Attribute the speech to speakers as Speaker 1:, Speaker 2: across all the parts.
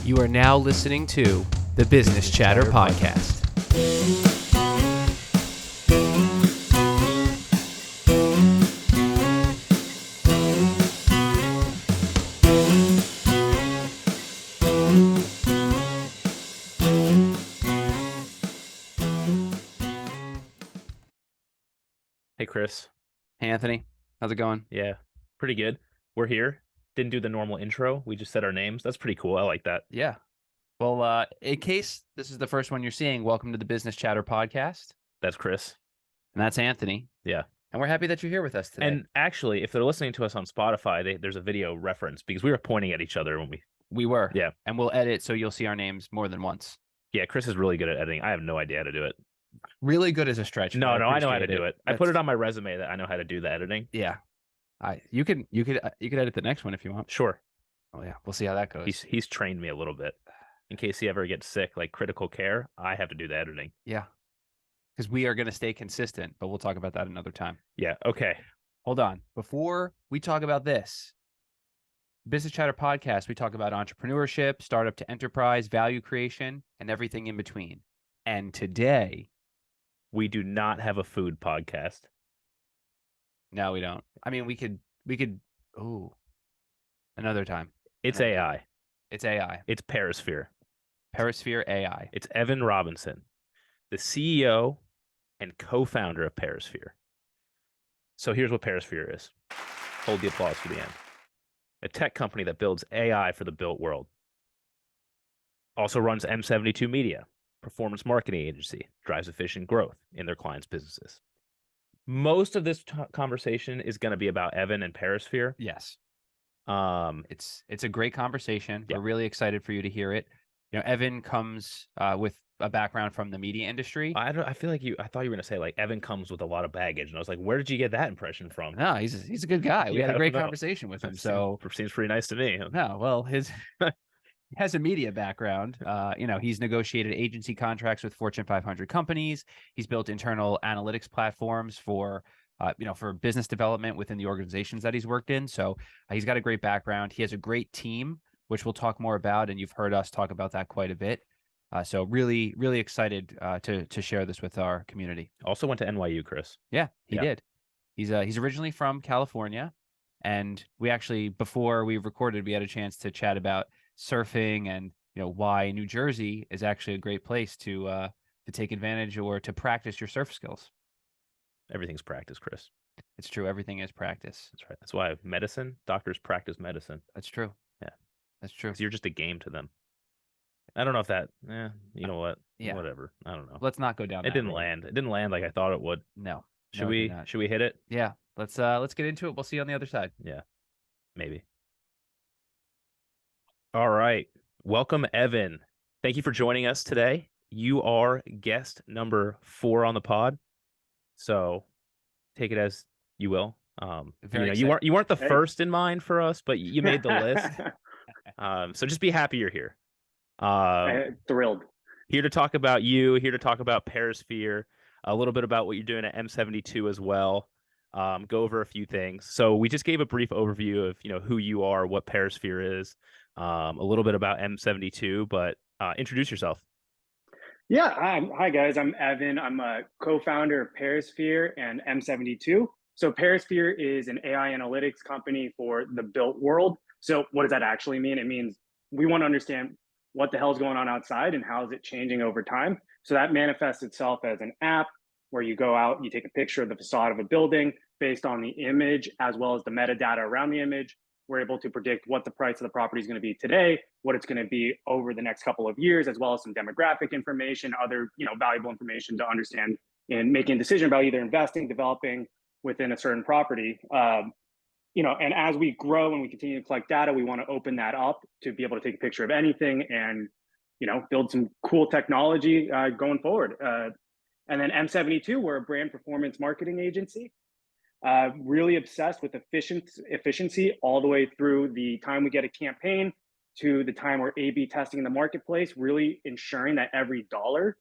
Speaker 1: You are now listening to the Business Chatter Podcast.
Speaker 2: Hey, Chris.
Speaker 1: Hey, Anthony. How's it going?
Speaker 2: Yeah, pretty good. We're here. Didn't do the normal intro. We just said our names. That's pretty cool. I like that.
Speaker 1: Yeah. Well, in case this is the first one you're seeing, welcome to the Business Chatter Podcast.
Speaker 2: That's Chris.
Speaker 1: And that's Anthony.
Speaker 2: Yeah.
Speaker 1: And we're happy that you're here with us today.
Speaker 2: And actually, if they're listening to us on Spotify, there's a video reference because we were pointing at each other when
Speaker 1: we were.
Speaker 2: Yeah.
Speaker 1: And we'll edit so you'll see our names more than once.
Speaker 2: Yeah, Chris is really good at editing. I have no idea how to do it.
Speaker 1: Really good as a stretch.
Speaker 2: No, I know how to
Speaker 1: appreciate
Speaker 2: do it. I put it on my resume that I know how to do the editing.
Speaker 1: Yeah. You could edit the next one if you want.
Speaker 2: Sure.
Speaker 1: Oh yeah, we'll see how that goes.
Speaker 2: He's trained me a little bit. In case he ever gets sick, like critical care, I have to do the editing.
Speaker 1: Yeah. Because we are going to stay consistent, but we'll talk about that another time.
Speaker 2: Yeah. Okay.
Speaker 1: Hold on. Before we talk about this, Business Chatter Podcast, we talk about entrepreneurship, startup to enterprise, value creation, and everything in between. And today,
Speaker 2: we do not have a food podcast.
Speaker 1: No, we don't. I mean, we could, another time.
Speaker 2: It's AI.
Speaker 1: It's AI.
Speaker 2: It's Perisphere.
Speaker 1: Perisphere AI.
Speaker 2: It's Evan Robinson, the CEO and co-founder of Perisphere. So here's what Perisphere is. Hold the applause for the end. A tech company that builds AI for the built world. Also runs M72 Media, performance marketing agency, drives efficient growth in their clients' businesses. Most of this conversation is going to be about Evan and Perisphere.
Speaker 1: Yes. It's a great conversation. Yeah. We're really excited for you to hear it. You know, Evan comes with a background from the media industry.
Speaker 2: I feel like I thought you were going to say like Evan comes with a lot of baggage, and I was like, where did you get that impression from?
Speaker 1: No, he's a good guy. We had a great conversation with him.
Speaker 2: Seems pretty nice to me.
Speaker 1: No, well, he has a media background. He's negotiated agency contracts with Fortune 500 companies. He's built internal analytics platforms for business development within the organizations that he's worked in. So he's got a great background. He has a great team, which we'll talk more about. And you've heard us talk about that quite a bit. So really, really excited to share this with our community.
Speaker 2: Also went to NYU, Chris.
Speaker 1: Yeah, he did. He's originally from California. And we actually, before we recorded, we had a chance to chat about surfing and why New Jersey is actually a great place to take advantage or to practice your surf skills.
Speaker 2: Everything's practice, Chris.
Speaker 1: It's true. Everything is practice.
Speaker 2: That's right. That's why doctors practice medicine.
Speaker 1: That's true.
Speaker 2: Yeah,
Speaker 1: that's true.
Speaker 2: You're just a game to them. I don't know if that. You know what?
Speaker 1: Yeah.
Speaker 2: Whatever. I don't know.
Speaker 1: Let's not go down.
Speaker 2: It didn't land. It didn't land like I thought it would.
Speaker 1: No.
Speaker 2: Should we hit it?
Speaker 1: Yeah. Let's get into it. We'll see you on the other side.
Speaker 2: Yeah. Maybe. All right. Welcome, Evan. Thank you for joining us today. You are guest number 4 on the pod. So take it as you will. You weren't the first in mind for us, but you made the list. So just be happy you're here.
Speaker 3: Thrilled.
Speaker 2: Here to talk about you, here to talk about Perisphere, a little bit about what you're doing at M72 as well. Go over a few things. So we just gave a brief overview of, who you are, what Perisphere is, a little bit about M72, but introduce yourself.
Speaker 3: Yeah. Hi, guys. I'm Evan. I'm a co-founder of Perisphere and M72. So Perisphere is an AI analytics company for the built world. So what does that actually mean? It means we want to understand what the hell is going on outside and how is it changing over time. So that manifests itself as an app where you go out, you take a picture of the facade of a building based on the image, as well as the metadata around the image. We're able to predict what the price of the property is going to be today, what it's going to be over the next couple of years, as well as some demographic information, other valuable information to understand in making a decision about either investing, developing within a certain property. And as we grow and we continue to collect data, we want to open that up to be able to take a picture of anything and build some cool technology going forward. And then M72, we're a brand performance marketing agency. Really obsessed with efficiency all the way through the time we get a campaign to the time we're A/B testing in the marketplace, really ensuring that every dollar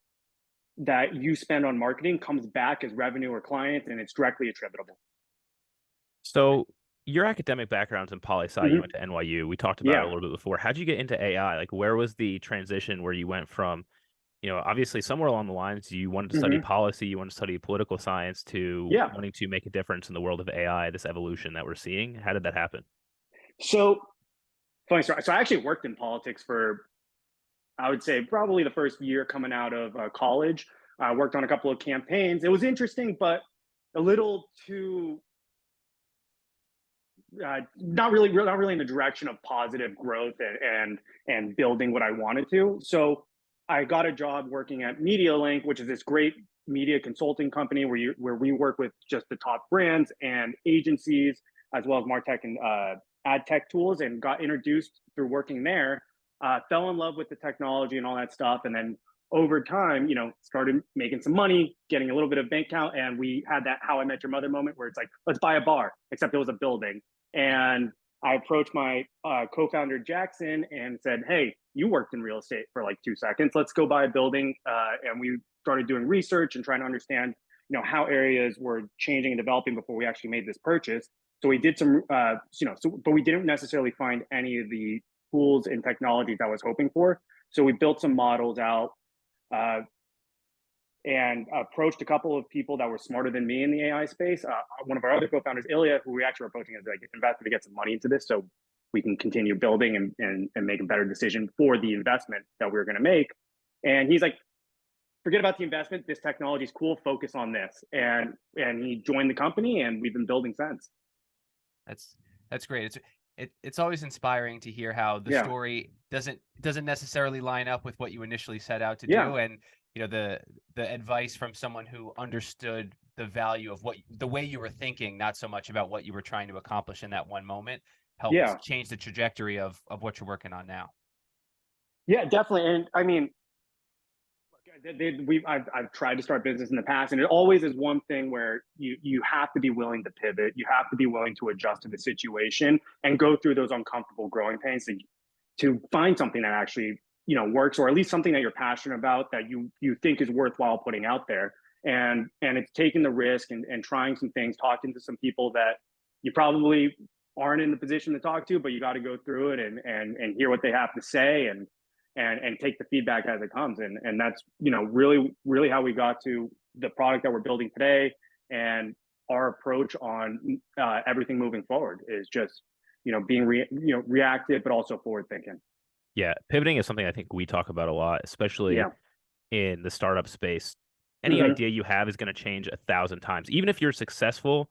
Speaker 3: that you spend on marketing comes back as revenue or clients, and it's directly attributable.
Speaker 2: So your academic background's in poli-sci, you
Speaker 3: Mhm.
Speaker 2: went to NYU. We talked about it a
Speaker 3: Yeah.
Speaker 2: little bit before. How'd you get into AI? Like, where was the transition where you went from, obviously somewhere along the lines you wanted to study
Speaker 3: Mhm.
Speaker 2: policy, you wanted to study political science to
Speaker 3: Yeah.
Speaker 2: wanting to make a difference in the world of AI, this evolution that we're seeing? How did that happen?
Speaker 3: So funny story. So I actually worked in politics for, I would say, probably the first year coming out of college. I worked on a couple of campaigns. It was interesting, but a little too not really in the direction of positive growth and building what I wanted to. So I got a job working at MediaLink, which is this great media consulting company where we work with just the top brands and agencies as well as martech and ad tech tools, and got introduced through working there. Fell in love with the technology and all that stuff, and then over time, started making some money, getting a little bit of bank account, and we had that "How I Met Your Mother" moment where it's like, let's buy a bar, except it was a building. And I approached my co-founder Jackson and said, "Hey, you worked in real estate for like 2 seconds. Let's go buy a building." And we started doing research and trying to understand, how areas were changing and developing before we actually made this purchase. So we did some, but we didn't necessarily find any of the tools and technologies I was hoping for. So we built some models out, uh, and approached a couple of people that were smarter than me in the AI space. One of our other co-founders, Ilya, who we actually were approaching as like an investor to get some money into this, so we can continue building and make a better decision for the investment that we were going to make. And he's like, "Forget about the investment. This technology is cool. Focus on this." And he joined the company, and we've been building since.
Speaker 1: That's that's great. It's always inspiring to hear how the
Speaker 3: Yeah,
Speaker 1: story doesn't necessarily line up with what you initially set out to
Speaker 3: yeah,
Speaker 1: do, and the advice from someone who understood the value of the way you were thinking, not so much about what you were trying to accomplish in that one moment, helped
Speaker 3: yeah,
Speaker 1: change the trajectory of what you're working on now.
Speaker 3: yeah, definitely. And I mean, I've tried to start business in the past, and it always is one thing where you have to be willing to pivot. You have to be willing to adjust to the situation and go through those uncomfortable growing pains to find something that actually works, or at least something that you're passionate about, that you think is worthwhile putting out there. And it's taking the risk and trying some things, talking to some people that you probably aren't in the position to talk to, but you got to go through it and hear what they have to say, and take the feedback as it comes. And that's really how we got to the product that we're building today. And our approach on everything moving forward is just being reactive but also forward thinking.
Speaker 2: Yeah, pivoting is something I think we talk about a lot, especially
Speaker 3: Yeah.
Speaker 2: in the startup space. Any
Speaker 3: Hmm.
Speaker 2: idea you have is going to change 1,000 times. Even if you're successful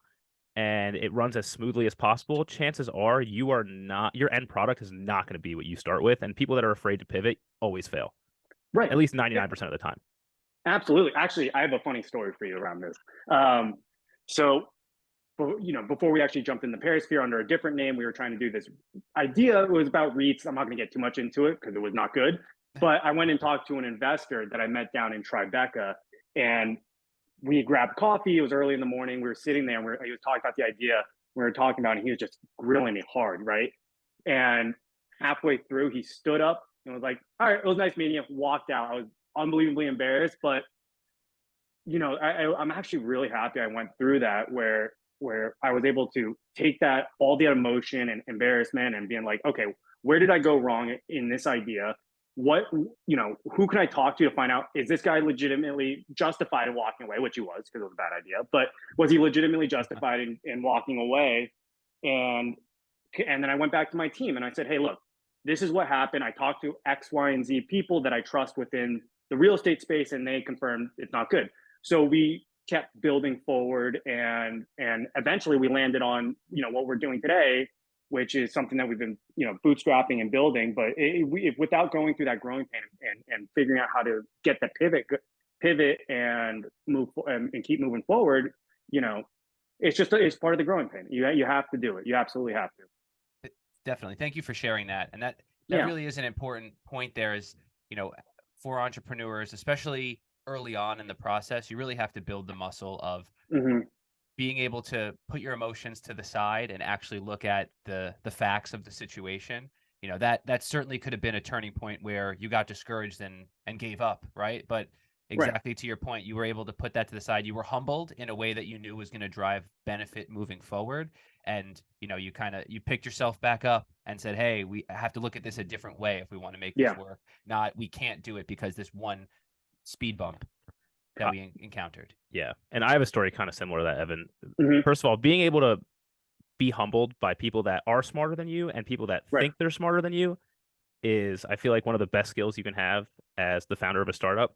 Speaker 2: and it runs as smoothly as possible, chances are your end product is not going to be what you start with. And people that are afraid to pivot always fail,
Speaker 3: Right.
Speaker 2: at least
Speaker 3: Yeah,
Speaker 2: 99% of the time.
Speaker 3: absolutely. Actually, I have a funny story for you around this. So before we actually jumped in the Perisphere under a different name, we were trying to do this idea. It was about REITs. I'm not going to get too much into it because it was not good. But I went and talked to an investor that I met down in Tribeca, and we grabbed coffee. It was early in the morning. We were sitting there, and he was talking about the idea we were talking about, and he was just grilling me hard, right? And halfway through, he stood up and was like, "All right, it was nice meeting you." Walked out. I was unbelievably embarrassed, but I'm actually really happy I went through that, where I was able to take that, all the emotion and embarrassment, and being like, okay, where did I go wrong in this idea? What, who can I talk to find out, is this guy legitimately justified in walking away, which he was, because it was a bad idea, but was he legitimately justified in walking away? And and then I went back to my team and I said, "Hey, look, this is what happened. I talked to X, Y, and Z people that I trust within the real estate space, and they confirmed it's not good." So we kept building forward, and eventually we landed on what we're doing today, which is something that we've been bootstrapping and building. But without going through that growing pain and figuring out how to get the pivot and move and keep moving forward, it's part of the growing pain. You have to do it. You absolutely have to.
Speaker 1: Definitely. Thank you for sharing that. And that
Speaker 3: Yeah.
Speaker 1: really is an important point there is, you know, for entrepreneurs, especially early on in the process, you really have to build the muscle of
Speaker 3: Hmm.
Speaker 1: being able to put your emotions to the side and actually look at the facts of the situation. That certainly could have been a turning point where you got discouraged and gave up, right? But
Speaker 3: Right.
Speaker 1: exactly to your point, you were able to put that to the side. You were humbled in a way that you knew was going to drive benefit moving forward. and you picked yourself back up and said, hey, we have to look at this a different way if we want to make this work. Not, we can't do it because this one speed bump that we encountered.
Speaker 2: Yeah. And I have a story kind of similar to that, Evan.
Speaker 3: Mhm.
Speaker 2: First of all, being able to be humbled by people that are smarter than you and people that think they're smarter than you is, I feel like, one of the best skills you can have as the founder of a startup.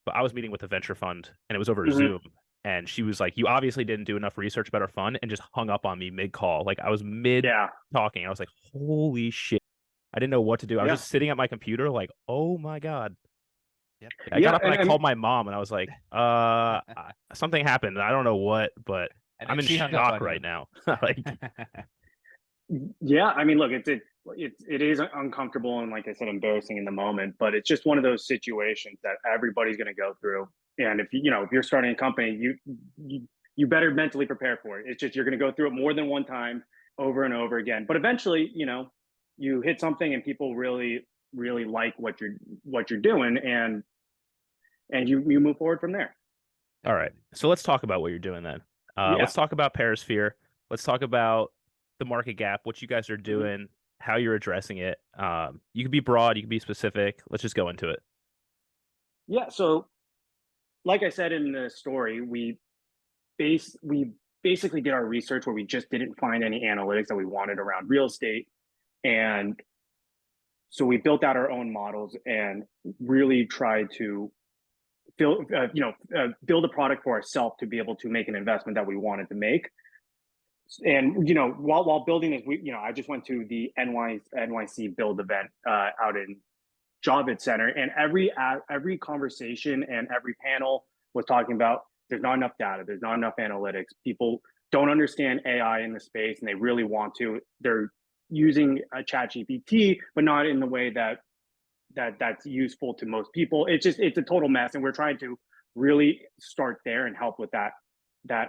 Speaker 2: But I was meeting with a venture fund and it was over Zoom. And she was like, you obviously didn't do enough research about our fund, and just hung up on me mid-call. Like, I was mid-talking. I was like, holy shit. I didn't know what to do. I was just sitting at my computer like, oh my God.
Speaker 1: Yep.
Speaker 2: I got up and I called my mom and I was like, something happened. I don't know what, but I'm in shock right now. Like,
Speaker 3: yeah, I mean, look, it is uncomfortable and, like I said, embarrassing in the moment, but it's just one of those situations that everybody's going to go through. And if you're starting a company, you better mentally prepare for it. It's just, you're going to go through it more than one time, over and over again. But eventually, you hit something and people really, really like what you're doing, and you move forward from there.
Speaker 2: All right. So let's talk about what you're doing then. Let's talk about Perisphere. Let's talk about the market gap, what you guys are doing, how you're addressing it. You can be broad, you can be specific. Let's just go into it.
Speaker 3: Yeah. So, like I said in the story, we basically did our research where we just didn't find any analytics that we wanted around real estate, and so we built out our own models and really tried to build a product for ourselves to be able to make an investment that we wanted to make. And while building this, I just went to the NYC Build event out in Javits Center, and every conversation and every panel was talking about there's not enough data, there's not enough analytics. People don't understand AI in the space, and they really want to. They're using a ChatGPT, but not in the way that's useful to most people. It's a total mess, and we're trying to really start there and help with that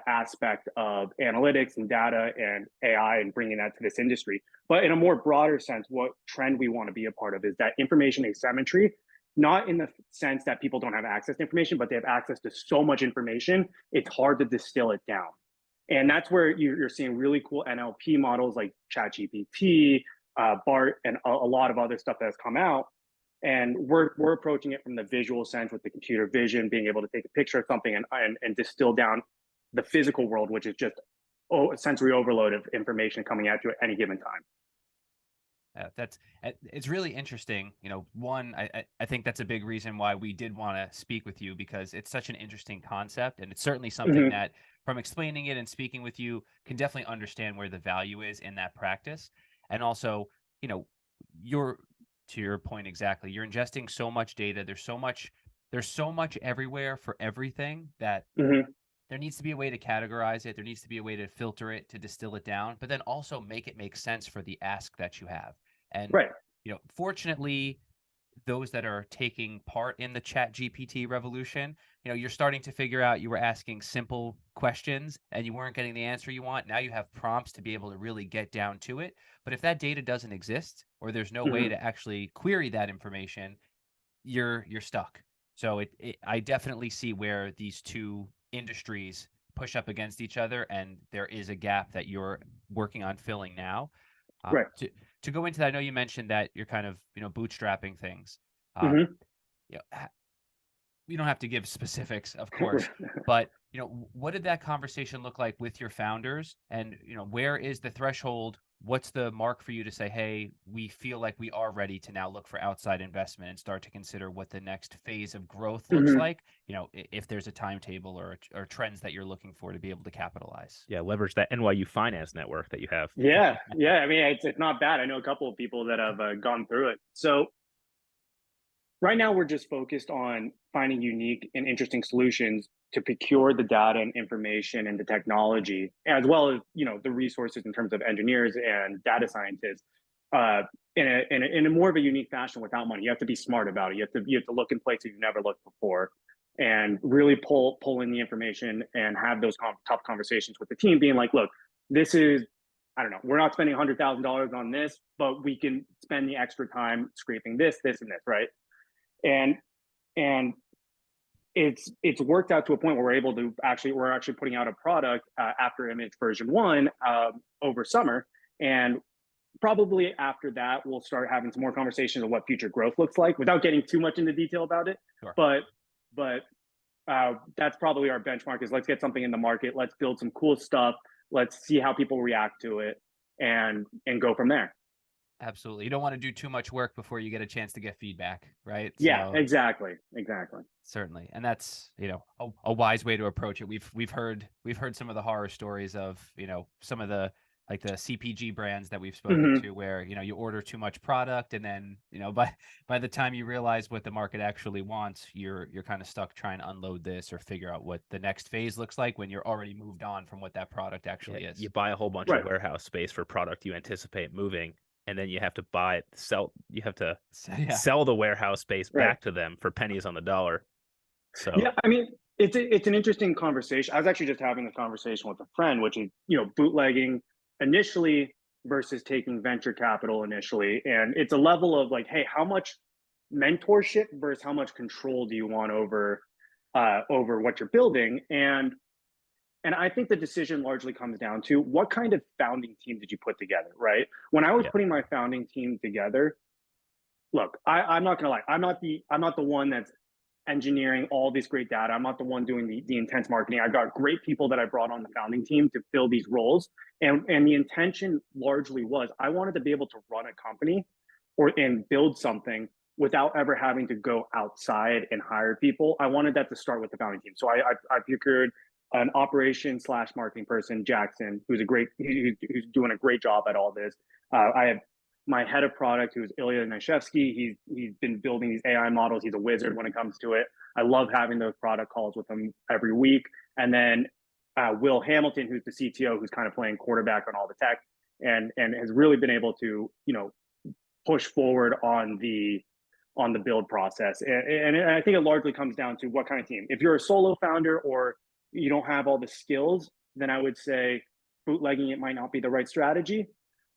Speaker 3: aspect of analytics and data and AI, and bringing that to this industry. But in a more broader sense, what trend we want to be a part of is that information asymmetry, not in the sense that people don't have access to information, but they have access to so much information, it's hard to distill it down. And that's where you're seeing really cool NLP models like ChatGPT, BART, and a lot of other stuff that has come out. And we're approaching it from the visual sense with the computer vision, being able to take a picture of something and distill down the physical world, which is just a sensory overload of information coming at you at any given time.
Speaker 1: It's really interesting. One, I think that's a big reason why we did want to speak with you, because it's such an interesting concept, and it's certainly something that, from explaining it and speaking with you, can definitely understand where the value is in that practice. And also, you're, to your point exactly, you're ingesting so much data. There's so much everywhere for everything that there needs to be a way to categorize it. There needs to be a way to filter it, to distill it down, but then also make it make sense for the ask that you have. And, fortunately, those that are taking part in the ChatGPT revolution, you're starting to figure out, you were asking simple questions and you weren't getting the answer you want. Now you have prompts to be able to really get down to it. But if that data doesn't exist, or there's no way to actually query that information, you're stuck. So I definitely see where these two industries push up against each other, and there is a gap that you're working on filling now. To go into that, I know you mentioned that you're kind of bootstrapping things. You don't have to give specifics, of course, but what did that conversation look like with your founders? And where is the threshold? What's the mark for you to say, hey, we feel like we are ready to now look for outside investment and start to consider what the next phase of growth looks like? If there's a timetable or trends that you're looking for to be able to capitalize.
Speaker 2: Yeah, leverage that NYU finance network that you have.
Speaker 3: Yeah. I mean, it's not bad. I know a couple of people that have gone through it. So right now, we're just focused on finding unique and interesting solutions to procure the data and information and the technology, as well as the resources in terms of engineers and data scientists, in a more of a unique fashion without money. You have to be smart about it. You have to look in places you've never looked before, and really pull in the information and have those tough conversations with the team, being like, look, this is, I don't know, we're not spending $100,000 on this, but we can spend the extra time scraping this, and this, right? And it's worked out to a point where we're actually putting out a product after image version 1 over summer, and probably after that we'll start having some more conversations on what future growth looks like without getting too much into detail about it.
Speaker 1: Sure.
Speaker 3: But that's probably our benchmark, is let's get something in the market, let's build some cool stuff, let's see how people react to it, and go from there.
Speaker 1: Absolutely. You don't want to do too much work before you get a chance to get feedback, right?
Speaker 3: Yeah,
Speaker 1: So
Speaker 3: exactly.
Speaker 1: certainly. And that's, a wise way to approach it. We've heard some of the horror stories of, some of the like the CPG brands that we've spoken
Speaker 3: Hmm.
Speaker 1: to where, you order too much product and then, by the time you realize what the market actually wants, you're kind of stuck trying to unload this or figure out what the next phase looks like when you're already moved on from what that product actually is.
Speaker 2: You buy a whole bunch
Speaker 3: Right.
Speaker 2: of warehouse space for product you anticipate moving, and then you have to you have to
Speaker 1: Yeah.
Speaker 2: sell the warehouse space
Speaker 3: Right.
Speaker 2: back to them for pennies on the dollar. So
Speaker 3: Yeah, I mean, it's an interesting conversation. I was actually just having a conversation with a friend, which is, bootlegging initially versus taking venture capital initially, and it's a level of like, hey, how much mentorship versus how much control do you want over what you're building? And I think the decision largely comes down to what kind of founding team did you put together, right? When I was
Speaker 2: yeah,
Speaker 3: putting my founding team together, look, I'm not gonna lie, I'm not the one that's engineering all this great data. I'm not the one doing the intense marketing. I've got great people that I brought on the founding team to fill these roles. And the intention largely was I wanted to be able to run a company and build something without ever having to go outside and hire people. I wanted that to start with the founding team. So I procured an operation slash marketing person, Jackson, who's doing a great job at all this. I have my head of product, who's Ilya Nashevsky. He's been building these AI models. He's a wizard when it comes to it. I love having those product calls with him every week. And then Will Hamilton, who's the CTO, who's kind of playing quarterback on all the tech, and has really been able to push forward on the build process. And I think it largely comes down to what kind of team. If you're a solo founder or you don't have all the skills, then I would say bootlegging it might not be the right strategy.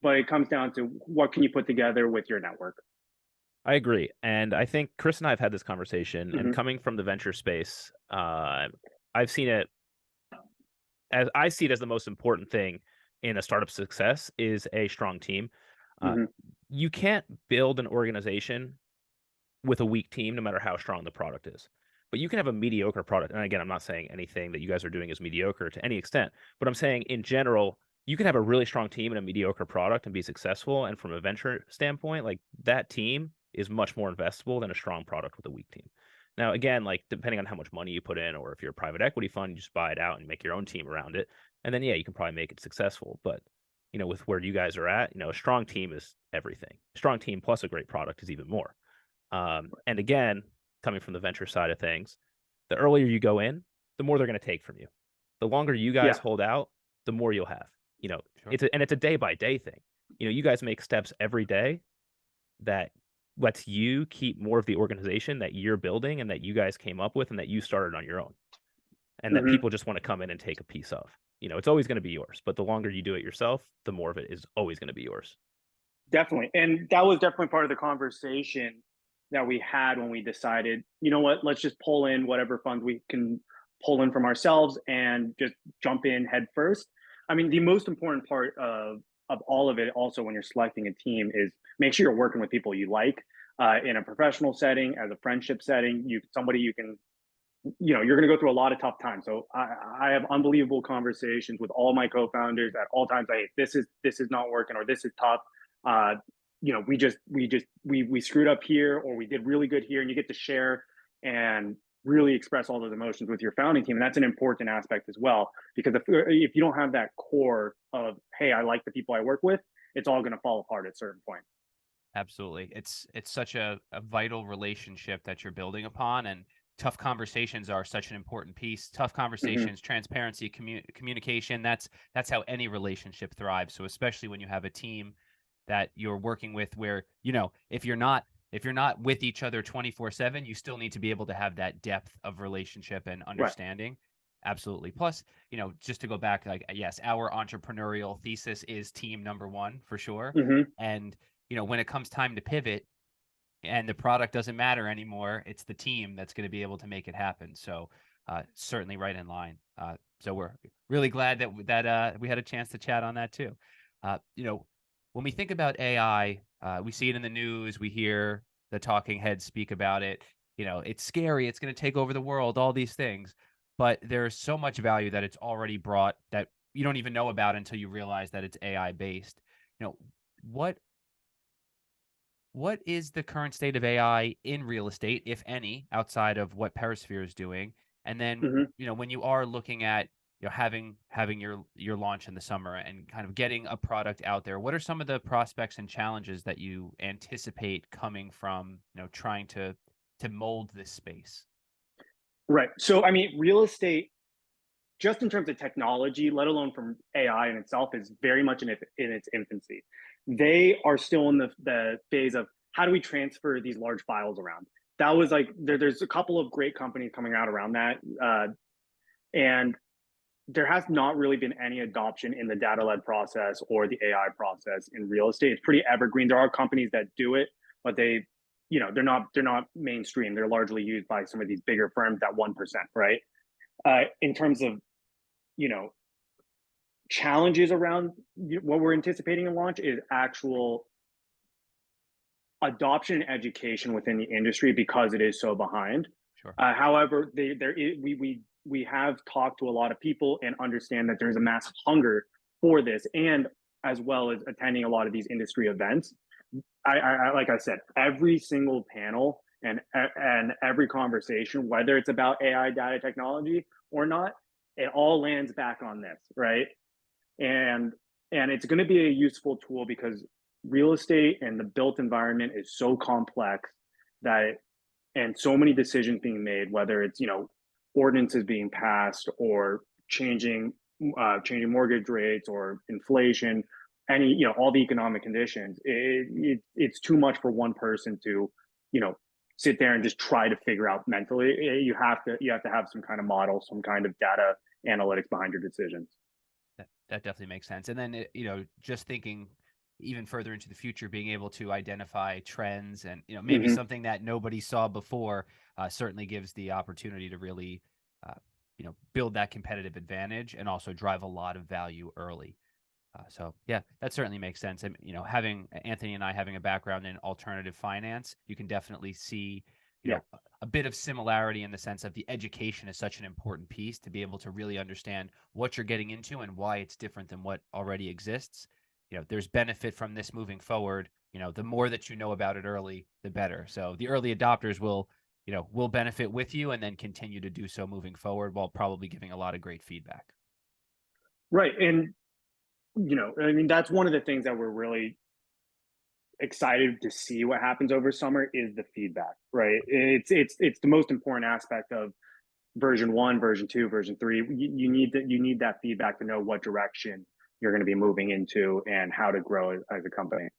Speaker 3: But it comes down to what can you put together with your network.
Speaker 2: I agree. And I think Chris and I have had this conversation, and
Speaker 3: Mhm.
Speaker 2: coming from the venture space, I've seen it as I see it as the most important thing in a startup success is a strong team. Uh,
Speaker 3: Mhm.
Speaker 2: you can't build an organization with a weak team, no matter how strong the product is. But you can have a mediocre product. And again, I'm not saying anything that you guys are doing is mediocre to any extent, but I'm saying in general, you can have a really strong team and a mediocre product and be successful. And from a venture standpoint, like that team is much more investable than a strong product with a weak team. Now, again, like depending on how much money you put in, or if you're a private equity fund, you just buy it out and make your own team around it. And then, yeah, you can probably make it successful. But, with where you guys are at, a strong team is everything. Strong team plus a great product is even more. And again, coming from the venture side of things, the earlier you go in, the more they're going to take from you. The longer you guys
Speaker 3: Yeah.
Speaker 2: hold out, the more you'll have.
Speaker 1: Sure.
Speaker 2: It's a day by day thing. You guys make steps every day that lets you keep more of the organization that you're building and that you guys came up with and that you started on your own, and that
Speaker 3: Mhm.
Speaker 2: people just want to come in and take a piece of. It's always going to be yours, but the longer you do it yourself, the more of it is always going to be yours.
Speaker 3: Definitely. And that was definitely part of the conversation that we had when we decided, you know what, let's just pull in whatever funds we can pull in from ourselves and just jump in head first. I mean, the most important part of all of it also when you're selecting a team is make sure you're working with people you like in a professional setting, as a friendship setting, somebody you can, you're going to go through a lot of tough times. So I have unbelievable conversations with all my co-founders at all times. This is not working, or this is tough. Uh, we screwed up here, or we did really good here, and you get to share and really express all those emotions with your founding team. And that's an important aspect as well, because if you don't have that core of, hey, I like the people I work with, it's all going to fall apart at a certain point.
Speaker 1: Absolutely. It's such a vital relationship that you're building upon, and tough conversations are such an important piece. Tough
Speaker 3: Hmm.
Speaker 1: conversations, transparency, communication, that's how any relationship thrives. So especially when you have a team that you're working with where, if you're not with each other 24/7, you still need to be able to have that depth of relationship and
Speaker 3: Right.
Speaker 1: understanding. Absolutely. Plus, just to go back, like, yes, our entrepreneurial thesis is team number one for sure.
Speaker 3: Hmm.
Speaker 1: And when it comes time to pivot, and the product doesn't matter anymore. It's the team that's going to be able to make it happen. So certainly right in line. So we're really glad that we had a chance to chat on that too. When we think about AI, we see it in the news. We hear the talking heads speak about it. It's scary. It's going to take over the world. All these things, but there's so much value that it's already brought that you don't even know about until you realize that it's AI based. What is the current state of AI in real estate, if any, outside of what Perisphere is doing? And then,
Speaker 3: Mhm.
Speaker 1: when you are looking at, having your launch in the summer and kind of getting a product out there, what are some of the prospects and challenges that you anticipate coming from, trying to mold this space?
Speaker 3: Right. So, I mean, real estate, just in terms of technology, let alone from AI in itself, is very much in its infancy. They are still in the phase of how do we transfer these large files around. That was like there's a couple of great companies coming out around that, and there has not really been any adoption in the data led process or the AI process in real estate. It's pretty evergreen. There are companies that do it, but they're not mainstream. They're largely used by some of these bigger firms, that 1%, right? In terms of you know challenges around what we're anticipating in launch is actual adoption and education within the industry because it is so behind.
Speaker 1: Sure.
Speaker 3: However, we have talked to a lot of people and understand that there's a massive hunger for this, and as well as attending a lot of these industry events. Like I said, every single panel and every conversation, whether it's about AI data technology or not, it all lands back on this, right? And it's going to be a useful tool because real estate and the built environment is so complex that and so many decisions being made, whether it's ordinances being passed or changing mortgage rates or inflation, all the economic conditions. It's too much for one person to sit there and just try to figure out mentally. You have to have some kind of model, some kind of data analytics behind your decisions.
Speaker 1: That definitely makes sense. And then, just thinking even further into the future, being able to identify trends and, maybe
Speaker 3: Mm-hmm.
Speaker 1: something that nobody saw before, certainly gives the opportunity to really, build that competitive advantage and also drive a lot of value early. So yeah, that certainly makes sense. And having Anthony and I having a background in alternative finance, you can definitely see,
Speaker 3: Yeah.
Speaker 1: a bit of similarity in the sense of the education is such an important piece to be able to really understand what you're getting into and why it's different than what already exists. There's benefit from this moving forward. The more that you know about it early, the better. So the early adopters will benefit with you and then continue to do so moving forward while probably giving a lot of great feedback.
Speaker 3: Right. And I mean, that's one of the things that we're really excited to see what happens over summer is the feedback, right? It's the most important aspect of version 1, version 2, version 3. You need that feedback to know what direction you're going to be moving into and how to grow as a company.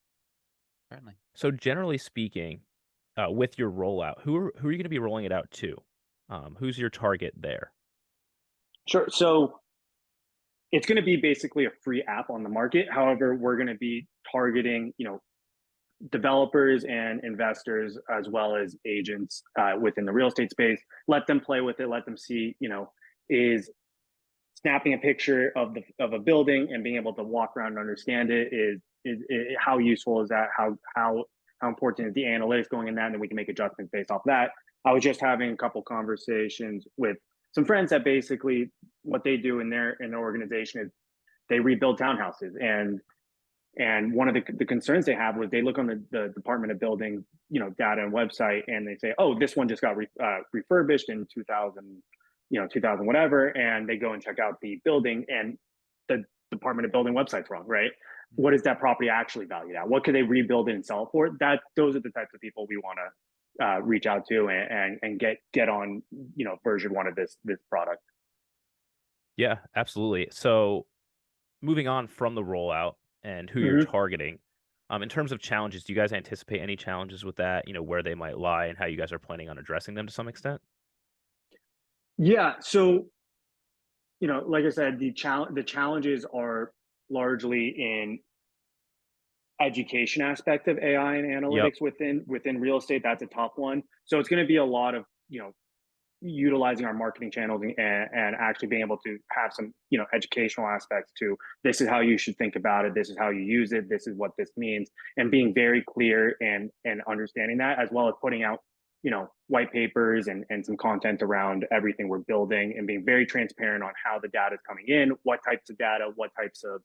Speaker 1: Certainly.
Speaker 2: So generally speaking, with your rollout, who are you going to be rolling it out to? Who's your target there?
Speaker 3: Sure. So it's going to be basically a free app on the market. However, we're going to be targeting, developers and investors as well as agents within the real estate space. Let them play with it. Let them see, is snapping a picture of a building and being able to walk around and understand it is how useful is that? How important is the analytics going in that? And then we can make adjustments based off that. I was just having a couple conversations with some friends that basically what they do in their organization is they rebuild townhouses, and one of the concerns they have was they look on the Department of Building data and website, and they say, oh, this one just got refurbished in 2000, 2000 whatever, and they go and check out the building, and the Department of Building website's wrong, right? What is that property actually valued at? What could they rebuild it and sell it for? Those are the types of people we want to reach out to and get on version 1 of this product.
Speaker 2: Yeah, absolutely. So moving on from the rollout and who you're
Speaker 3: Mm-hmm.
Speaker 2: targeting, in terms of challenges, do you guys anticipate any challenges with that? Where they might lie and how you guys are planning on addressing them to some extent?
Speaker 3: Yeah. So like I said, the challenges are largely in education aspect of AI and
Speaker 2: Yep.
Speaker 3: analytics within real estate. That's a tough one. So it's going to be a lot of, utilizing our marketing channels and actually being able to have some, educational aspects to, this is how you should think about it, this is how you use it, this is what this means, and being very clear and understanding that, as well as putting out, white papers and some content around everything we're building, and being very transparent on how the data is coming in, what types of data, what types of,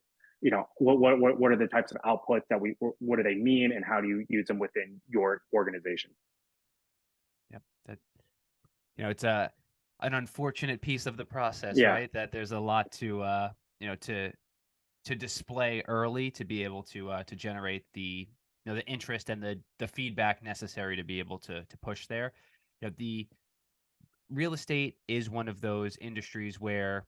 Speaker 3: what are the types of outputs that what do they mean, and how do you use them within your organization.
Speaker 1: Yep. That, it's an unfortunate piece of the process,
Speaker 3: Yeah.
Speaker 1: right? That there's a lot to to display early to be able to generate the the interest and the feedback necessary to be able to push there. The real estate is one of those industries where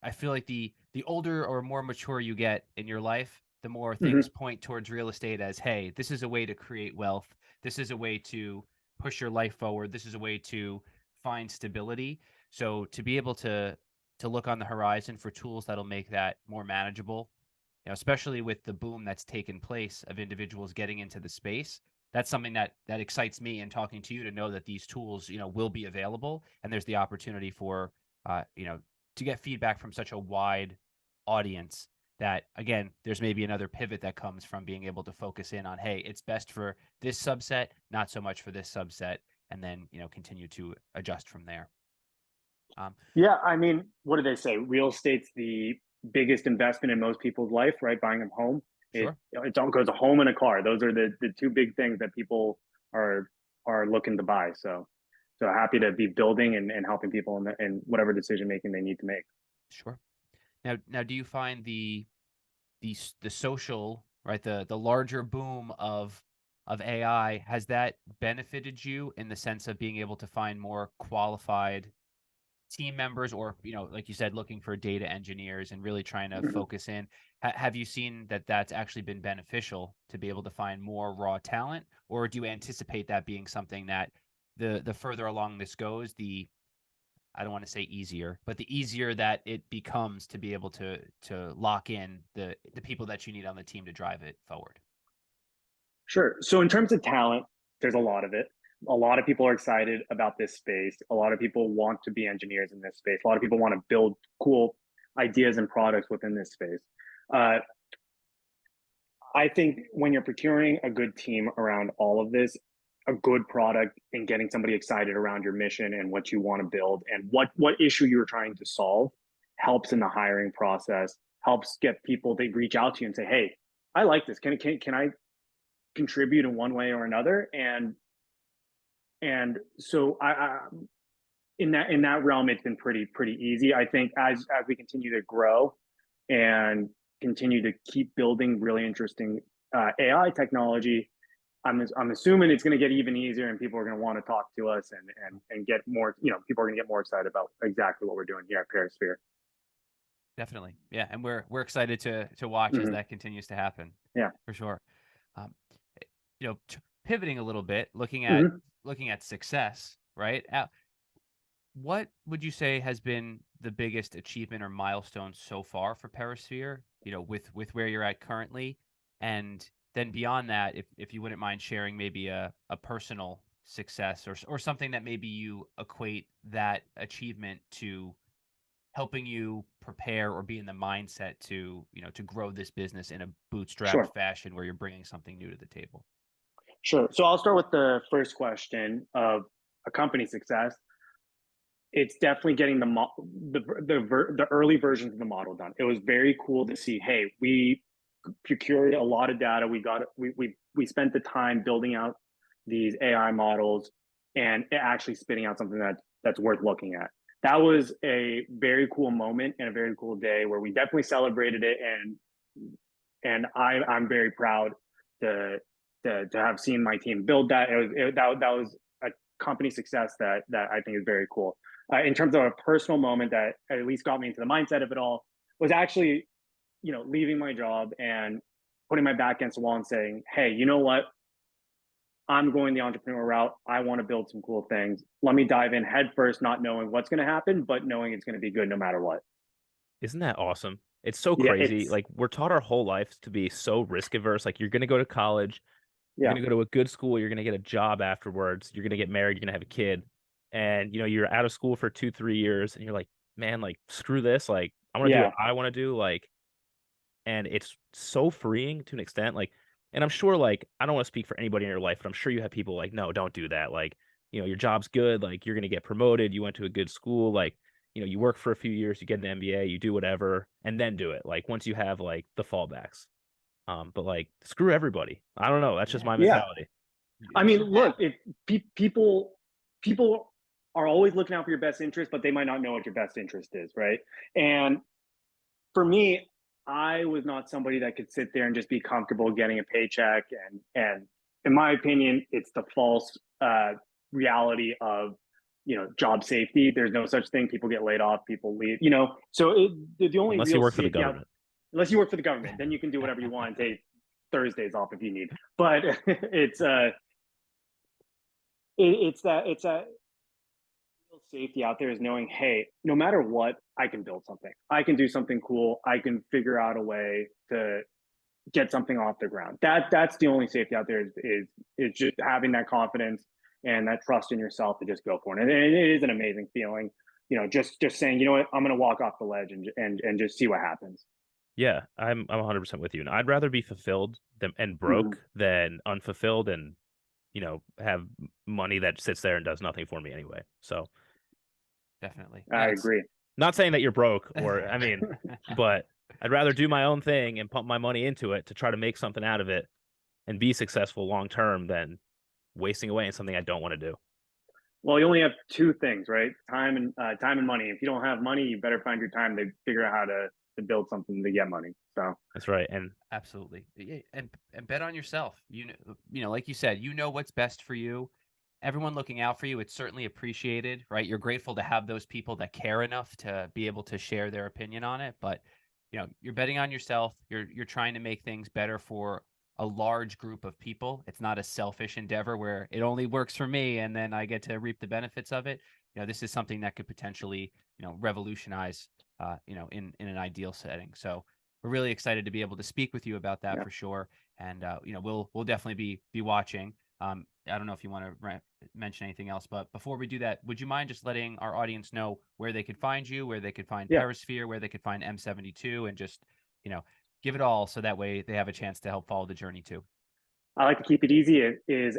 Speaker 1: I feel like the older or more mature you get in your life, the more
Speaker 3: Hmm.
Speaker 1: things point towards real estate as, hey, this is a way to create wealth. This is a way to push your life forward. This is a way to find stability. So to be able to look on the horizon for tools that'll make that more manageable, especially with the boom that's taken place of individuals getting into the space, that's something that excites me in talking to you, to know that these tools, will be available, and there's the opportunity for uh, you know, to get feedback from such a wide audience, that again, there's maybe another pivot that comes from being able to focus in on, hey, it's best for this subset, not so much for this subset, and then continue to adjust from there.
Speaker 3: Yeah, I mean, what do they say? Real estate's the biggest investment in most people's life, right? Buying a home. It
Speaker 1: Sure.
Speaker 3: it don't goes a home and a car. Those are the two big things that people are are looking to buy. So happy to be building and helping people in whatever decision making they need to make.
Speaker 1: Sure. Now, do you find the social, right, the larger boom of AI, has that benefited you in the sense of being able to find more qualified team members, or like you said, looking for data engineers and really trying to
Speaker 3: Mhm.
Speaker 1: focus in? Have you seen that that's actually been beneficial to be able to find more raw talent, or do you anticipate that being something that the further along this goes, the I don't want to say easier, but the easier that it becomes to be able to lock in the people that you need on the team to drive it forward?
Speaker 3: Sure. So in terms of talent, there's a lot of it. A lot of people are excited about this space. A lot of people want to be engineers in this space. A lot of people want to build cool ideas and products within this space. Uh, I think when you're procuring a good team around all of this, a good product, and getting somebody excited around your mission and what you want to build and what issue you're trying to solve, helps in the hiring process, helps get people to reach out to you and say, "Hey, I like this. Can I contribute in one way or another?" And so I in that realm, it's been pretty easy. I think as we continue to grow and continue to keep building really interesting AI technology, I'm assuming it's going to get even easier, and people are going to want to talk to us and get more. People are going to get more excited about exactly what we're doing here at Perisphere.
Speaker 1: Definitely, yeah, and we're excited to watch as
Speaker 3: Hmm.
Speaker 1: that continues to happen,
Speaker 3: Yeah.
Speaker 1: for sure. Um, Pivoting a little bit,
Speaker 3: Hmm.
Speaker 1: looking at success, right? What would you say has been the biggest achievement or milestone so far for Perisphere? With where you're at currently, and then beyond that, if you wouldn't mind sharing maybe a personal success, or something that maybe you equate that achievement to helping you prepare or be in the mindset to grow this business in a bootstrapped
Speaker 3: Sure.
Speaker 1: fashion where you're bringing something new to the table.
Speaker 3: Sure. So I'll start with the first question of a company success. It's definitely getting the early versions of the model done. It was very cool to see. Hey, we procured a lot of data. We spent the time building out these AI models, and actually spitting out something that's worth looking at. That was a very cool moment and a very cool day where we definitely celebrated it, and I'm very proud to to have seen my team build that. That was a company success that I think is very cool. In terms of a personal moment that at least got me into the mindset of it all, was actually, leaving my job and putting my back against the wall and saying, "Hey, you know what? I'm going the entrepreneur route. I want to build some cool things. Let me dive in head first, not knowing what's going to happen, but knowing it's going to be good no matter what."
Speaker 2: Isn't that awesome? It's so
Speaker 3: Yeah,
Speaker 2: crazy.
Speaker 3: it's
Speaker 2: Like we're taught our whole lives to be so risk averse. Like you're gonna go to college, you're
Speaker 3: yeah,
Speaker 2: gonna go to a good school, you're gonna get a job afterwards, you're gonna get married, you're gonna have a kid, and you're out of school for 2, 3 years, and you're like, man, like screw this. Like I want to do
Speaker 3: yeah,
Speaker 2: what I want to do. Like, and it's so freeing to an extent. Like, and I'm sure like I don't want to speak for anybody in your life, but I'm sure you have people like, no, don't do that. Like, your job's good, like you're gonna get promoted, you went to a good school, like, you work for a few years, you get an MBA, you do whatever, and then do it. Like once you have like the fallbacks. But like screw everybody. I don't know. That's just
Speaker 1: Yeah.
Speaker 2: my
Speaker 3: yeah.
Speaker 2: mentality.
Speaker 3: I mean, look, if people are always looking out for your best interest, but they might not know what your best interest is, right? And for me, I was not somebody that could sit there and just be comfortable getting a paycheck. And in my opinion, it's the false reality of job safety. There's no such thing. People get laid off. People leave. So the only
Speaker 2: Unless you
Speaker 3: real
Speaker 2: work for the
Speaker 3: safety out,
Speaker 2: government.
Speaker 3: unless you work for the government, then you can do whatever you want and take Thursdays off if you need. But it's a real safety out there is knowing, hey, no matter what, I can build something. I can do something cool. I can figure out a way to get something off the ground. That's the only safety out there is just having that confidence and that trust in yourself to just go for it. And it is an amazing feeling, just saying, you know what, I'm going to walk off the ledge and just see what happens.
Speaker 2: Yeah, I'm 100% with you. And I'd rather be fulfilled and broke than unfulfilled and have money that sits there and does nothing for me anyway. So
Speaker 1: Definitely.
Speaker 3: I agree.
Speaker 2: not saying that you're broke but I'd rather do my own thing and pump my money into it to try to make something out of it and be successful long term than wasting away in something I don't want to do.
Speaker 3: Well, you only have two things, right? Time and money. If you don't have money, you better find your time to figure out how to build something to get money. So
Speaker 2: that's right. And
Speaker 1: absolutely. Yeah, and bet on yourself. Like you said, what's best for you. Everyone looking out for you, it's certainly appreciated, right? You're grateful to have those people that care enough to be able to share their opinion on it, but you're betting on yourself. You're trying to make things better for a large group of people. It's not a selfish endeavor where it only works for me and then I get to reap the benefits of it. This is something that could potentially, revolutionize, in an ideal setting. So we're really excited to be able to speak with you about that for sure. And we'll definitely be watching. I don't know if you want to mention anything else, but before we do that, would you mind just letting our audience know where they could find you, where they could find Perisphere, where they could find M72, and just give it all so that way they have a chance to help follow the journey too.
Speaker 3: I like to keep it easy. It is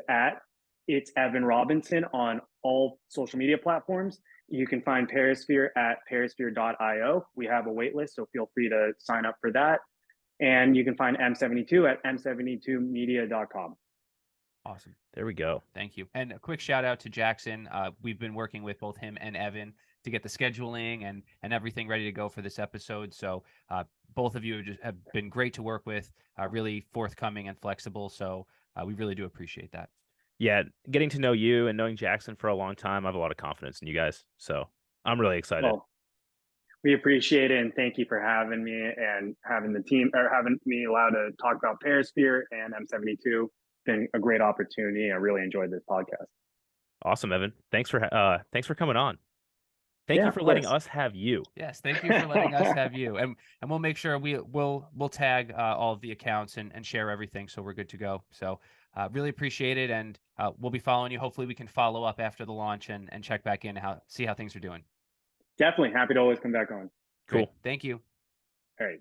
Speaker 3: it's Evan Robinson on all social media platforms. You can find Perisphere at perisphere.io. We have a wait list, so feel free to sign up for that. And you can find M72 at m72media.com.
Speaker 1: Awesome.
Speaker 2: There we go.
Speaker 1: Thank you. And a quick shout out to Jackson. We've been working with both him and Evan to get the scheduling and everything ready to go for this episode. So both of you have been great to work with, really forthcoming and flexible. So we really do appreciate that.
Speaker 2: Yeah, getting to know you and knowing Jackson for a long time, I have a lot of confidence in you guys. So I'm really excited.
Speaker 3: Well, we appreciate it, and thank you for having me and having the team, or having me allowed to talk about Perisphere and M72. It's been a great opportunity. I really enjoyed this podcast.
Speaker 2: Awesome, Evan. Thanks for coming on. Thank you for letting us have you.
Speaker 1: Yes, thank you for letting us have you. And we'll make sure we'll tag all of the accounts and share everything so we're good to go. So really appreciate it, and we'll be following you. Hopefully we can follow up after the launch and check back in, see how things are doing.
Speaker 3: Definitely happy to always come back on.
Speaker 2: Cool.
Speaker 1: Great. Thank you.
Speaker 3: All right.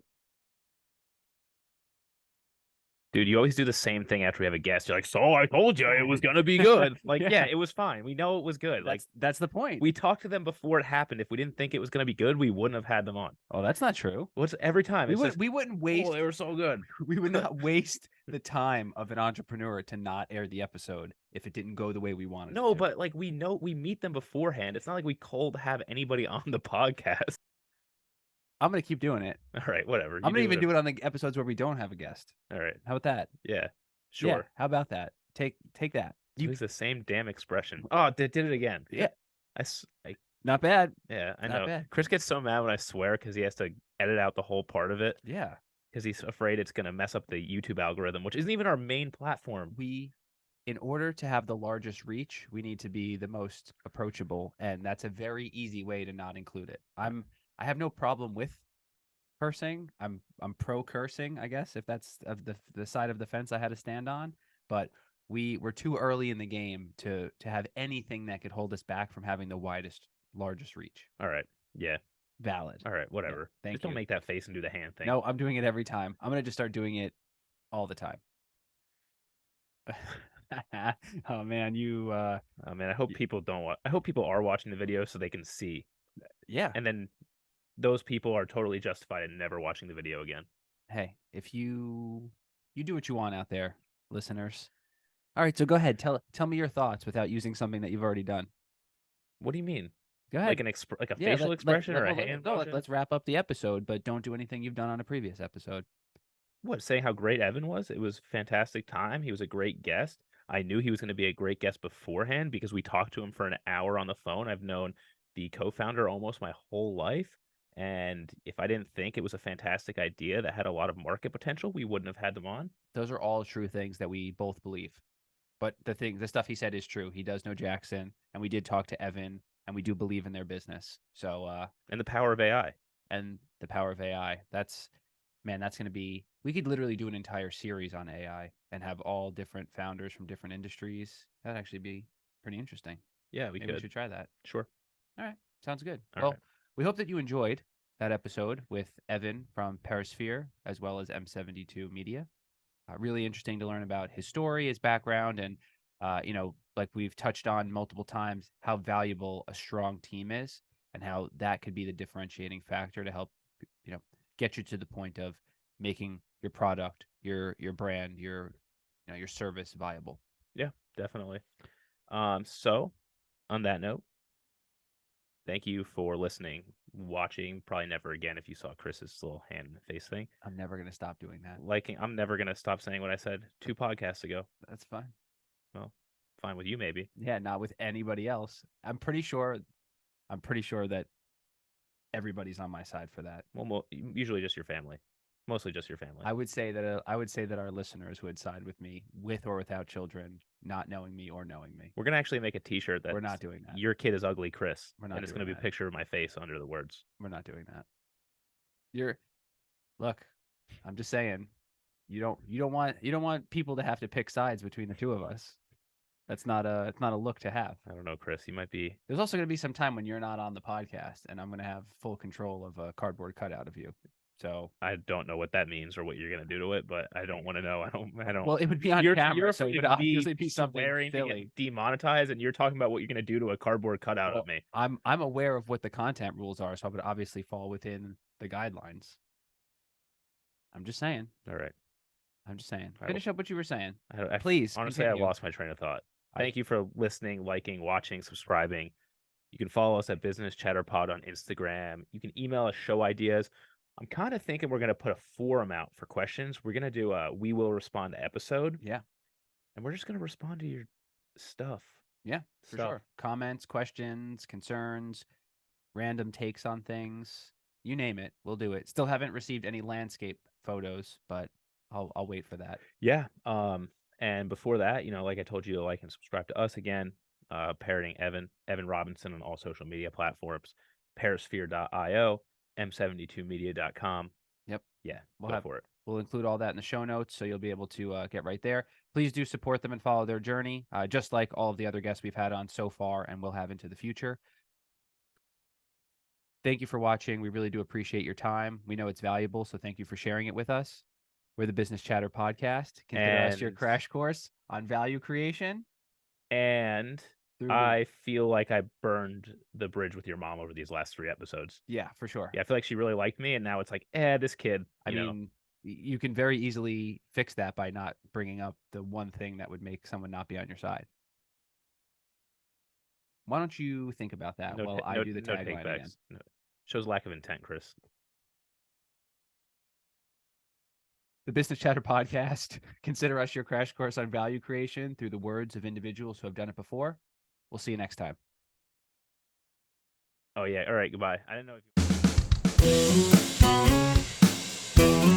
Speaker 2: Dude, you always do the same thing after we have a guest. You're like, so I told you it was going to be good. Like, yeah, it was fine. We know it was good.
Speaker 1: That's the point.
Speaker 2: We talked to them before it happened. If we didn't think it was going to be good, we wouldn't have had them on.
Speaker 1: Oh, that's not true.
Speaker 2: What's every time?
Speaker 1: We wouldn't waste.
Speaker 2: Oh, they were so good.
Speaker 1: We would not waste the time of an entrepreneur to not air the episode if it didn't go the way we wanted.
Speaker 2: No, but like we meet them beforehand. It's not like we cold have anybody on the podcast.
Speaker 1: I'm going to keep doing it.
Speaker 2: All right, whatever.
Speaker 1: I'm going to even do it on the episodes where we don't have a guest.
Speaker 2: All right.
Speaker 1: How about that?
Speaker 2: Yeah, sure.
Speaker 1: Yeah, how about that? Take that.
Speaker 2: You use the same damn expression. Oh, did it again.
Speaker 1: Yeah.
Speaker 2: Not
Speaker 1: bad.
Speaker 2: Yeah, I
Speaker 1: Not
Speaker 2: know.
Speaker 1: bad.
Speaker 2: Chris gets so mad when I swear because he has to edit out the whole part of it.
Speaker 1: Yeah.
Speaker 2: Because he's afraid it's going to mess up the YouTube algorithm, which isn't even our main platform.
Speaker 1: In order to have the largest reach, we need to be the most approachable, and that's a very easy way to not include it. I have no problem with cursing. I'm pro cursing, I guess, if that's of the side of the fence I had to stand on. But we were too early in the game to have anything that could hold us back from having the largest reach.
Speaker 2: All right. Yeah.
Speaker 1: Valid.
Speaker 2: All right. Whatever.
Speaker 1: Thank
Speaker 2: Just don't
Speaker 1: you.
Speaker 2: make that face and do the hand thing.
Speaker 1: No, I'm doing it every time. I'm gonna just start doing it all the time. Oh man, you
Speaker 2: Oh man, I hope people don't watch. I hope people are watching the video so they can see.
Speaker 1: yeah.
Speaker 2: And then those people are totally justified in never watching the video again.
Speaker 1: Hey, if you do what you want out there, listeners. All right, so go ahead. Tell me your thoughts without using something that you've already done.
Speaker 2: What do you mean?
Speaker 1: Go ahead.
Speaker 2: Like a
Speaker 1: Yeah,
Speaker 2: facial expression or a
Speaker 1: well,
Speaker 2: hand
Speaker 1: no,
Speaker 2: motion?
Speaker 1: let's wrap up the episode, but don't do anything you've done on a previous episode.
Speaker 2: What, saying how great Evan was? It was a fantastic time. He was a great guest. I knew he was going to be a great guest beforehand because we talked to him for an hour on the phone. I've known the co-founder almost my whole life. And if I didn't think it was a fantastic idea that had a lot of market potential, we wouldn't have had them on.
Speaker 1: Those are all true things that we both believe. But the stuff he said is true. He does know Jackson, and we did talk to Evan, and we do believe in their business. So
Speaker 2: And the power of AI.
Speaker 1: and the power of AI. That's going to be, we could literally do an entire series on AI and have all different founders from different industries. That'd actually be pretty interesting.
Speaker 2: Yeah,
Speaker 1: Maybe
Speaker 2: could.
Speaker 1: we should try that.
Speaker 2: Sure.
Speaker 1: All right. Sounds good.
Speaker 2: All
Speaker 1: Well,
Speaker 2: right.
Speaker 1: we hope that you enjoyed that episode with Evan from Perisphere as well as M72 Media. Really interesting to learn about his story, his background, and, like we've touched on multiple times, how valuable a strong team is and how that could be the differentiating factor to help, get you to the point of making your product, your brand, your service viable.
Speaker 2: Yeah, definitely. So on that note, thank you for listening, watching. Probably never again if you saw Chris's little hand and face thing.
Speaker 1: I'm never going to stop doing that.
Speaker 2: Liking, I'm never going to stop saying what I said 2 podcasts ago.
Speaker 1: That's fine.
Speaker 2: Well, fine with you, maybe.
Speaker 1: Yeah, not with anybody else. I'm pretty sure that everybody's on my side for that.
Speaker 2: Well, usually just your family. Mostly just your family.
Speaker 1: I would say that our listeners would side with me, with or without children, not knowing me or knowing me.
Speaker 2: We're going to actually make a t-shirt that
Speaker 1: We're not doing that.
Speaker 2: Your kid is ugly, Chris.
Speaker 1: We're not
Speaker 2: and it's going to
Speaker 1: doing
Speaker 2: be a
Speaker 1: that.
Speaker 2: picture of my face under the words.
Speaker 1: We're not doing that. Look, I'm just saying, you don't want people to have to pick sides between the two of us. It's not a look to have.
Speaker 2: I don't know, Chris. You might be.
Speaker 1: There's also going to be some time when you're not on the podcast, and I'm going to have full control of a cardboard cutout of you. So
Speaker 2: I don't know what that means or what you're going to do to it, but I don't want to know. I don't.
Speaker 1: well, it would be on camera, so it would obviously be something
Speaker 2: swearing to
Speaker 1: silly.
Speaker 2: get demonetized, and you're talking about what you're going to do to a cardboard cutout
Speaker 1: Well,
Speaker 2: of me.
Speaker 1: I'm aware of what the content rules are, so I would obviously fall within the guidelines. I'm just saying.
Speaker 2: All right.
Speaker 1: I'm just saying.
Speaker 2: I
Speaker 1: Finish up what you were saying.
Speaker 2: I
Speaker 1: Please.
Speaker 2: honestly,
Speaker 1: continue.
Speaker 2: I lost my train of thought. Thank you for listening, liking, watching, subscribing. You can follow us at Business Chatter Pod on Instagram. You can email us show ideas. I'm kind of thinking we're going to put a forum out for questions. We're going to do a We Will Respond episode.
Speaker 1: Yeah.
Speaker 2: And we're just going to respond to your stuff.
Speaker 1: Yeah, for sure. Comments, questions, concerns, random takes on things. You name it, we'll do it. Still haven't received any landscape photos, but I'll wait for that.
Speaker 2: Yeah. And before that, like I told you to like and subscribe to us again. Parroting Evan Robinson on all social media platforms, perisphere.io, m72media.com.
Speaker 1: Yep.
Speaker 2: Yeah,
Speaker 1: We'll
Speaker 2: go
Speaker 1: have
Speaker 2: for it.
Speaker 1: We'll include all that in the show notes, so you'll be able to get right there. Please do support them and follow their journey, just like all of the other guests we've had on so far and will have into the future. Thank you for watching. We really do appreciate your time. We know it's valuable, so thank you for sharing it with us. We're the Business Chatter Podcast. Consider us your crash course on value creation.
Speaker 2: And I feel like I burned the bridge with your mom over these last 3 episodes.
Speaker 1: Yeah, for sure.
Speaker 2: Yeah, I feel like she really liked me, and now it's like, this kid.
Speaker 1: I mean, you can very easily fix that by not bringing up the one thing that would make someone not be on your side. Why don't you think about that while I do the tagline again?
Speaker 2: No. Shows lack of intent, Chris.
Speaker 1: The Business Chatter Podcast. Consider us your crash course on value creation through the words of individuals who have done it before. We'll see you next time.
Speaker 2: Oh, yeah. All right. Goodbye. I didn't know if you...